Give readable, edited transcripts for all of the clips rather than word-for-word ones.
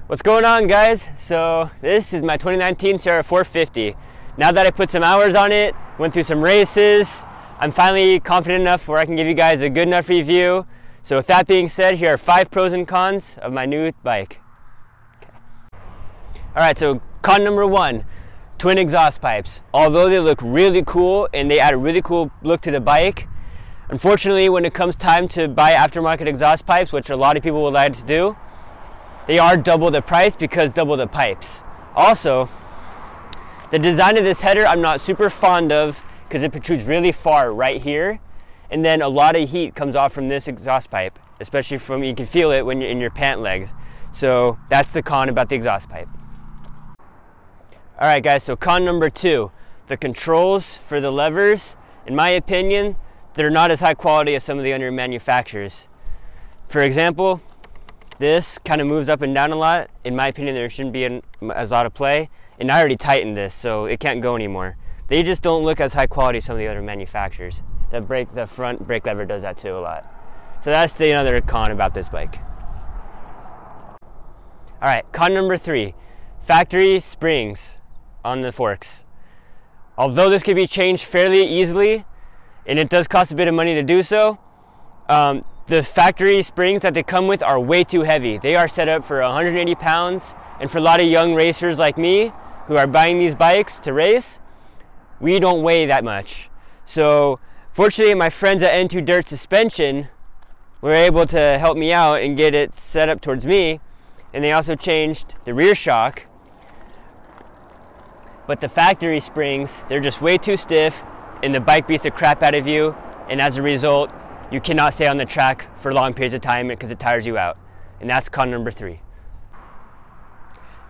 What's going on, guys? So this is my 2019 CRF 450. Now that I put some hours on it, went through some races, I'm finally confident enough where I can give you guys a good enough review. So with that being said, here are 5 pros and cons of my new bike. Okay. All right, so con number 1, twin exhaust pipes. Although they look really cool and they add a really cool look to the bike, unfortunately when it comes time to buy aftermarket exhaust pipes, which a lot of people would like to do, they are double the price because double the pipes. Also, the design of this header I'm not super fond of because it protrudes really far right here, and then a lot of heat comes off from this exhaust pipe, especially from, you can feel it when you're in your pant legs. So that's the con about the exhaust pipe. All right guys, so con number 2, the controls for the levers, in my opinion, they're not as high quality as some of the other manufacturers. For example, this kind of moves up and down a lot. In my opinion, there shouldn't be as lot of play. And I already tightened this, so it can't go anymore. They just don't look as high quality as some of the other manufacturers. The front brake lever does that too a lot. So that's another con about this bike. All right, con number 3, factory springs on the forks. Although this could be changed fairly easily, and it does cost a bit of money to do so, the factory springs that they come with are way too heavy. They are set up for 180 pounds, and for a lot of young racers like me who are buying these bikes to race, we don't weigh that much. So fortunately, my friends at N2 Dirt Suspension were able to help me out and get it set up towards me, and they also changed the rear shock. But the factory springs, they're just way too stiff, and the bike beats the crap out of you, and as a result, you cannot stay on the track for long periods of time because it tires you out. And that's con number 3.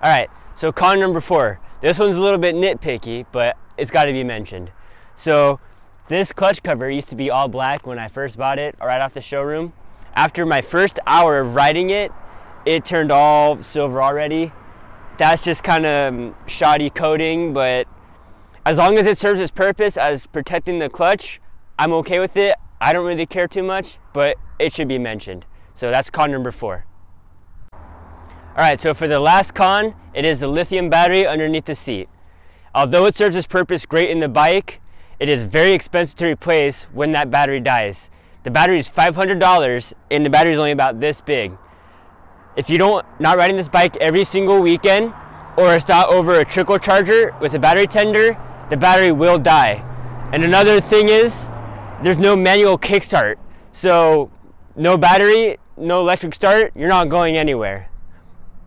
All right, so con number 4. This one's a little bit nitpicky, but it's got to be mentioned. So this clutch cover used to be all black when I first bought it right off the showroom. After my first hour of riding it, it turned all silver already. That's just kind of shoddy coating, but as long as it serves its purpose as protecting the clutch, I'm okay with it. I don't really care too much, but it should be mentioned. So that's con number 4. All right, so for the last con, it is the lithium battery underneath the seat. Although it serves its purpose great in the bike, it is very expensive to replace when that battery dies. The battery is $500 and the battery is only about this big. If you not riding this bike every single weekend, or it's not over a trickle charger with a battery tender, the battery will die. And another thing is, there's no manual kickstart. So no battery, no electric start, you're not going anywhere.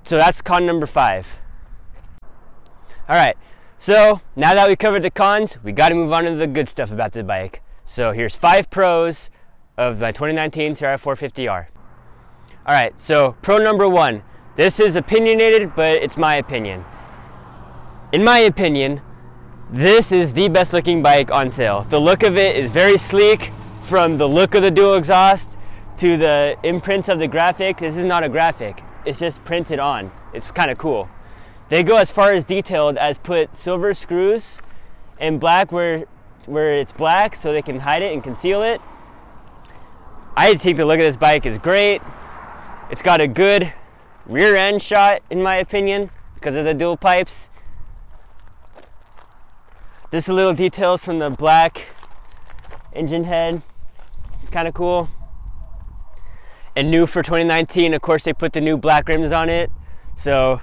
So that's con number 5. All right, so now that we covered the cons, we got to move on to the good stuff about the bike. So here's 5 pros of my 2019 CRF 450R. All right, so pro number 1. This is opinionated, but it's my opinion. In my opinion, this is the best looking bike on sale. The look of it is very sleek, from the look of the dual exhaust to the imprints of the graphic. This is not a graphic, it's just printed on. It's kind of cool. They go as far as detailed as put silver screws and black where it's black so they can hide it and conceal it. I think the look of this bike is great. It's got a good rear end shot in my opinion because of the dual pipes. Just the little details from the black engine head. It's kind of cool. And new for 2019, of course, they put the new black rims on it. So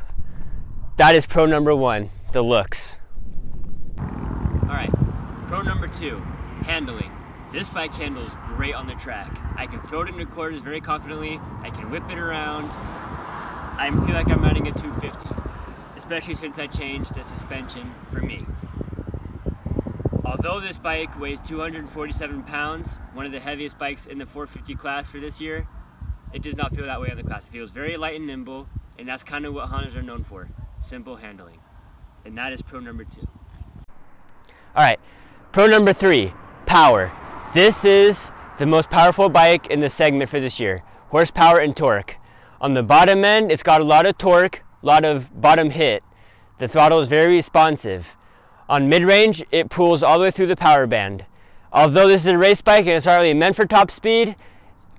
that is pro number 1, the looks. All right, pro number 2, handling. This bike handles great on the track. I can throw it into corners very confidently. I can whip it around. I feel like I'm riding a 250, especially since I changed the suspension for me. Although this bike weighs 247 pounds, one of the heaviest bikes in the 450 class for this year, it does not feel that way on the class. It feels very light and nimble, and that's kind of what Hondas are known for, simple handling. And that is pro number 2. All right, pro number 3, power. This is the most powerful bike in the segment for this year, horsepower and torque. On the bottom end, it's got a lot of torque, a lot of bottom hit. The throttle is very responsive. On mid-range, it pulls all the way through the power band. Although this is a race bike and it's not really meant for top speed,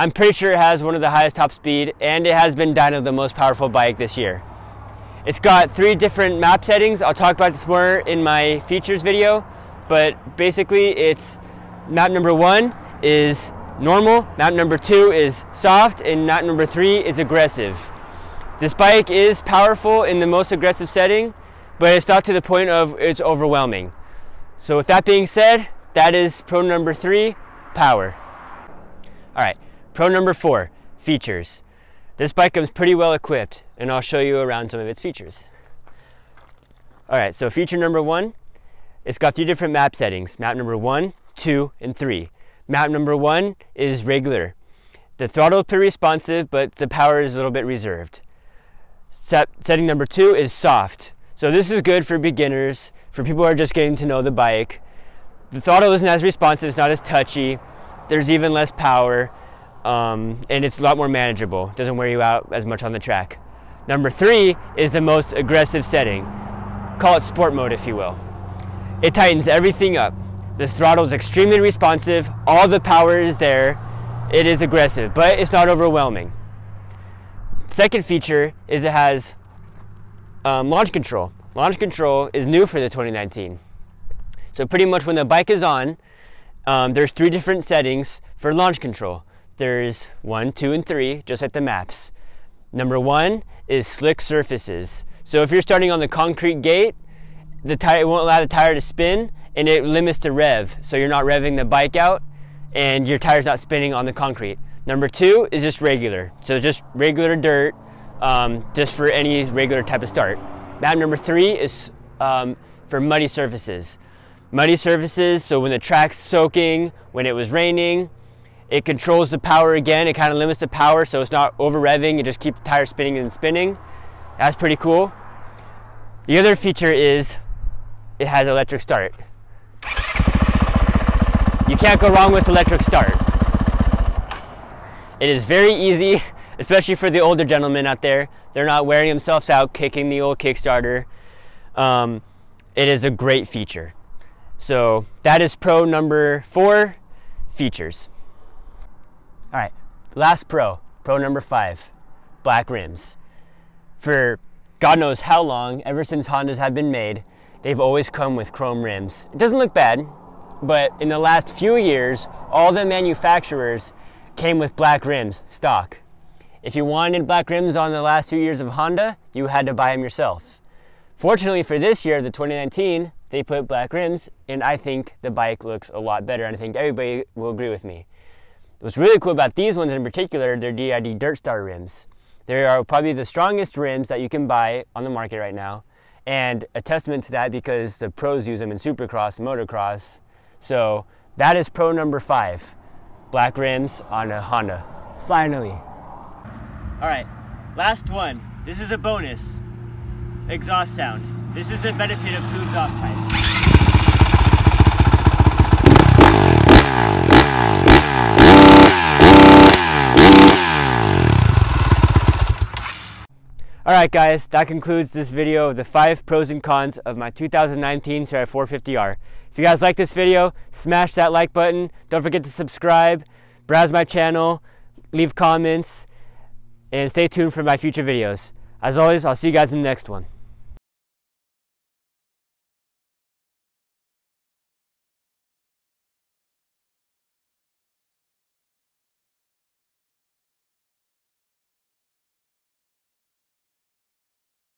I'm pretty sure it has one of the highest top speed, and it has been dynoed the most powerful bike this year. It's got 3 different map settings. I'll talk about this more in my features video, but basically it's map number 1 is normal, map number 2 is soft, and map number 3 is aggressive. This bike is powerful in the most aggressive setting, but it's not to the point of it's overwhelming. So with that being said, that is pro number 3, power. All right, pro number 4, features. This bike comes pretty well equipped, and I'll show you around some of its features. All right, so feature number 1, it's got 3 different map settings, map number 1, 2, and 3. Map number 1 is regular. The throttle is pretty responsive, but the power is a little bit reserved. Setting number 2 is soft. So this is good for beginners, for people who are just getting to know the bike. The throttle isn't as responsive, it's not as touchy. There's even less power, and it's a lot more manageable. It doesn't wear you out as much on the track. Number 3 is the most aggressive setting. Call it sport mode, if you will. It tightens everything up. The throttle is extremely responsive. All the power is there. It is aggressive, but it's not overwhelming. Second feature is it has launch control. Launch control is new for the 2019. So pretty much when the bike is on, there's 3 different settings for launch control. There's 1, 2, and 3, just like the maps. Number 1 is slick surfaces. So if you're starting on the concrete gate, the tire, it won't allow the tire to spin, and it limits the rev. So you're not revving the bike out, and your tire's not spinning on the concrete. Number 2 is just regular. So just regular dirt, just for any regular type of start. Map number 3 is for muddy surfaces. Muddy surfaces, so when the track's soaking, when it was raining, it controls the power again. It kind of limits the power so it's not over revving. It just keeps the tire spinning and spinning. That's pretty cool. The other feature is it has electric start. You can't go wrong with electric start. It is very easy, especially for the older gentlemen out there. They're not wearing themselves out kicking the old Kickstarter. It is a great feature. So that is pro number 4, features. All right, last pro number 5, black rims. For God knows how long, ever since Hondas have been made, they've always come with chrome rims. It doesn't look bad, but in the last few years, all the manufacturers came with black rims, stock. If you wanted black rims on the last few years of Honda, you had to buy them yourself. Fortunately for this year, the 2019, they put black rims, and I think the bike looks a lot better, and I think everybody will agree with me. What's really cool about these ones in particular, they're DID Dirt Star rims. They are probably the strongest rims that you can buy on the market right now, and a testament to that because the pros use them in Supercross and Motocross. So that is pro number 5, black rims on a Honda. Finally. All right, last one. This is a bonus. Exhaust sound. This is the benefit of 2 exhaust pipes. Alright guys, that concludes this video of the 5 pros and cons of my 2019 CRF 450R. If you guys like this video, smash that like button. Don't forget to subscribe, browse my channel, leave comments, and stay tuned for my future videos. As always, I'll see you guys in the next one.